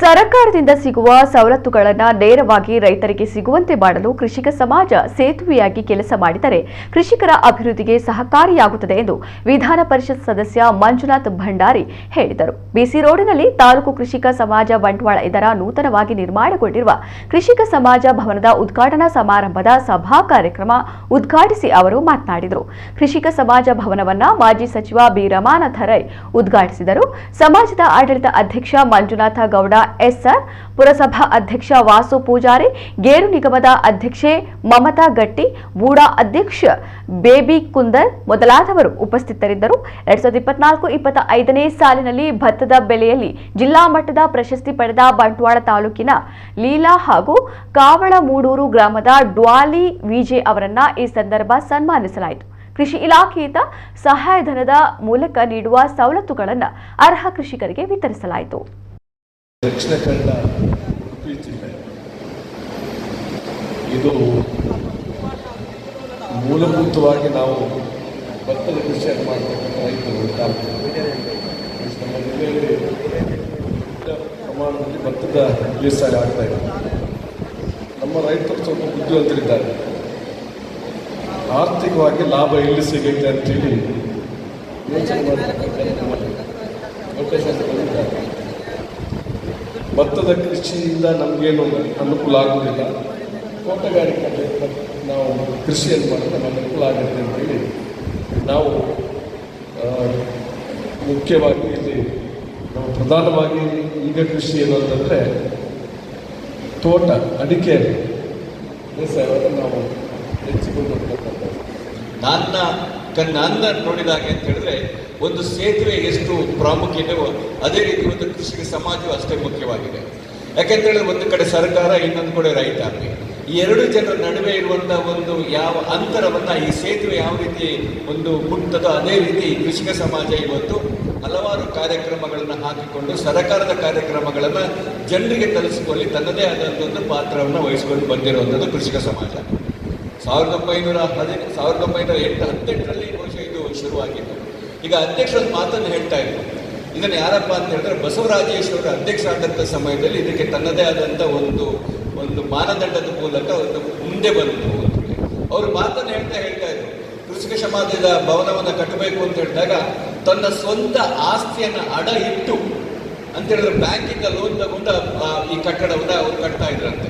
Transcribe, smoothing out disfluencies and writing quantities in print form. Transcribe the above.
ಸರ್ಕಾರದಿಂದ ಸಿಗುವ ಸವಲತ್ತುಗಳನ್ನು ನೇರವಾಗಿ ರೈತರಿಗೆ ಸಿಗುವಂತೆ ಮಾಡಲು ಕೃಷಿಕ ಸಮಾಜ ಸೇತುವೆಯಾಗಿ ಕೆಲಸ ಮಾಡಿದರೆ ಕೃಷಿಕರ ಅಭಿವೃದ್ಧಿಗೆ ಸಹಕಾರಿಯಾಗುತ್ತದೆ ಎಂದು ವಿಧಾನ ಪರಿಷತ್ ಸದಸ್ಯ ಮಂಜುನಾಥ್ ಭಂಡಾರಿ ಹೇಳಿದರು. ಬಿಸಿ ರೋಡಿನಲ್ಲಿ ತಾಲೂಕು ಕೃಷಿಕ ಸಮಾಜ ಬಂಟ್ವಾಳ ಇದರ ನೂತನವಾಗಿ ನಿರ್ಮಾಣಗೊಂಡಿರುವ ಕೃಷಿಕ ಸಮಾಜ ಭವನದ ಉದ್ಘಾಟನಾ ಸಮಾರಂಭದ ಸಭಾ ಕಾರ್ಯಕ್ರಮ ಉದ್ಘಾಟಿಸಿ ಅವರು ಮಾತನಾಡಿದರು. ಕೃಷಿಕ ಸಮಾಜ ಭವನವನ್ನ ಮಾಜಿ ಸಚಿವ ಬಿ ರಮಾನಾಥ ರೈ ಉದ್ಘಾಟಿಸಿದರು. ಸಮಾಜದ ಆಡಳಿತ ಅಧ್ಯಕ್ಷ ಮಂಜುನಾಥ ಗೌಡ ಎಸ್ಆರ್, ಪುರಸಭಾ ಅಧ್ಯಕ್ಷ ವಾಸು ಪೂಜಾರಿ, ಗೇರು ನಿಗಮದ ಅಧ್ಯಕ್ಷೆ ಮಮತಾ ಗಟ್ಟಿ, ಬೂಡಾ ಅಧ್ಯಕ್ಷ ಬೇಬಿ ಕುಂದರ್ ಮೊದಲಾದವರು ಉಪಸ್ಥಿತರಿದ್ದರು. 2024-25ನೇ ಸಾಲಿನಲ್ಲಿ ಭತ್ತದ ಬೆಲೆಯಲ್ಲಿ ಜಿಲ್ಲಾ ಮಟ್ಟದ ಪ್ರಶಸ್ತಿ ಪಡೆದ ಬಂಟ್ವಾಳ ತಾಲೂಕಿನ ಲೀಲಾ ಹಾಗೂ ಕಾವಳಮೂಡೂರು ಗ್ರಾಮದ ಡ್ವಾಲಿ ವಿಜೆ ಅವರನ್ನ ಈ ಸಂದರ್ಭ ಸನ್ಮಾನಿಸಲಾಯಿತು. ಕೃಷಿ ಇಲಾಖೆಯಿಂದ ಸಹಾಯಧನದ ಮೂಲಕ ನೀಡುವ ಸವಲತ್ತುಗಳನ್ನು ಅರ್ಹ ಕೃಷಿಕರಿಗೆ ವಿತರಿಸಲಾಯಿತು. ದಕ್ಷಿಣ ಕನ್ನಡ ಇದು ಮೂಲಭೂತವಾಗಿ ನಾವು ಭತ್ತದ ಕೃಷಿಯನ್ನು ಮಾಡತಕ್ಕಂಥ ರೈತರು ನಮ್ಮ ಜಿಲ್ಲೆಯಲ್ಲಿ ದೊಡ್ಡ ಪ್ರಮಾಣದಲ್ಲಿ ಭತ್ತದ ಬೇಸಾಯ ಆಗ್ತಾ ಇದೆ. ನಮ್ಮ ರೈತರು ಸ್ವಲ್ಪ ಬುದ್ಧಿವಂತರಿದ್ದಾರೆ. ಆರ್ಥಿಕವಾಗಿ ಲಾಭ ಎಲ್ಲಿ ಸಿಗುತ್ತೆ ಅಂತೇಳಿ ಯೋಚನೆ ಮಾಡತಕ್ಕಂಥ ಭತ್ತದ ಕೃಷಿಯಿಂದ ನಮಗೇನು ಅನುಕೂಲ ಆಗುವುದಿಲ್ಲ, ತೋಟಗಾರಿಕೆ ನಾವು ಕೃಷಿಯನ್ನು ಮಾಡಿದ್ರೆ ನಮಗೆ ಅನುಕೂಲ ಆಗುತ್ತೆ ಅಂತೇಳಿ ನಾವು ಮುಖ್ಯವಾಗಿ ಇಲ್ಲಿ ನಾವು ಪ್ರಧಾನವಾಗಿ ಈಗ ಕೃಷಿ ಏನು ಅಂತಂದರೆ ತೋಟ, ಅಡಿಕೆ ಬೇಸಾಯವನ್ನು ನಾವು ಹೆಚ್ಚಿಕೊಂಡು ನನ್ನ ನೋಡಿದಾಗ ಅಂತ ಹೇಳಿದ್ರೆ ಒಂದು ಸೇತುವೆ ಎಷ್ಟು ಪ್ರಾಮುಖ್ಯತೆಯೋ ಅದೇ ರೀತಿ ಒಂದು ಕೃಷಿಕ ಸಮಾಜವು ಅಷ್ಟೇ ಮುಖ್ಯವಾಗಿದೆ. ಯಾಕೆಂತ ಹೇಳಿದ್ರೆ ಒಂದು ಕಡೆ ಸರ್ಕಾರ, ಇನ್ನೊಂದು ಕಡೆ ರೈತಾಪಿ, ಈ ಎರಡು ಜನರ ನಡುವೆ ಇರುವಂತಹ ಒಂದು ಯಾವ ಅಂತರವನ್ನ ಈ ಸೇತುವೆ ಯಾವ ರೀತಿ ಒಂದು ಮುಟ್ಟದೋ ಅದೇ ರೀತಿ ಕೃಷಿಕ ಸಮಾಜ ಇವತ್ತು ಹಲವಾರು ಕಾರ್ಯಕ್ರಮಗಳನ್ನು ಹಾಕಿಕೊಂಡು ಸರ್ಕಾರದ ಕಾರ್ಯಕ್ರಮಗಳನ್ನು ಜನರಿಗೆ ತಲುಪಿಸಿಕೊಳ್ಳಿ ತನ್ನದೇ ಆದಂಥ ಒಂದು ಪಾತ್ರವನ್ನು ವಹಿಸಿಕೊಂಡು ಬಂದಿರುವಂಥದ್ದು ಕೃಷಿಕ ಸಮಾಜ. 1918ರಲ್ಲಿ ಬಹುಶಃ ಇದು ಶುರುವಾಗಿತ್ತು. ಈಗ ಅಧ್ಯಕ್ಷರ ಮಾತನ್ನು ಹೇಳ್ತಾ ಇದ್ರು. ಇದನ್ನು ಯಾರಪ್ಪ ಅಂತ ಹೇಳಿದ್ರೆ ಬಸವರಾಜೇಶ್ವರ ಅಧ್ಯಕ್ಷ ಆದಂಥ ಸಮಯದಲ್ಲಿ ಇದಕ್ಕೆ ತನ್ನದೇ ಆದಂಥ ಒಂದು ಮಾನದಂಡದ ಮೂಲಕ ಒಂದು ಮುಂದೆ ಬಂತು. ಅವರು ಮಾತನ್ನು ಹೇಳ್ತಾ ಇದ್ರು, ಕೃಷಿಕ ಸಮಾಜದ ಭವನವನ್ನು ಕಟ್ಟಬೇಕು ಅಂತ ಹೇಳಿದಾಗ ತನ್ನ ಸ್ವಂತ ಆಸ್ತಿಯನ್ನು ಅಡ ಇಟ್ಟು ಅಂತ ಹೇಳಿದ್ರೆ ಬ್ಯಾಂಕಿಂದ ಲೋನ್ ತಗೊಂಡು ಈ ಕಟ್ಟಡವನ್ನು ಅವ್ರು ಕಟ್ತಾ ಇದ್ರಂತೆ.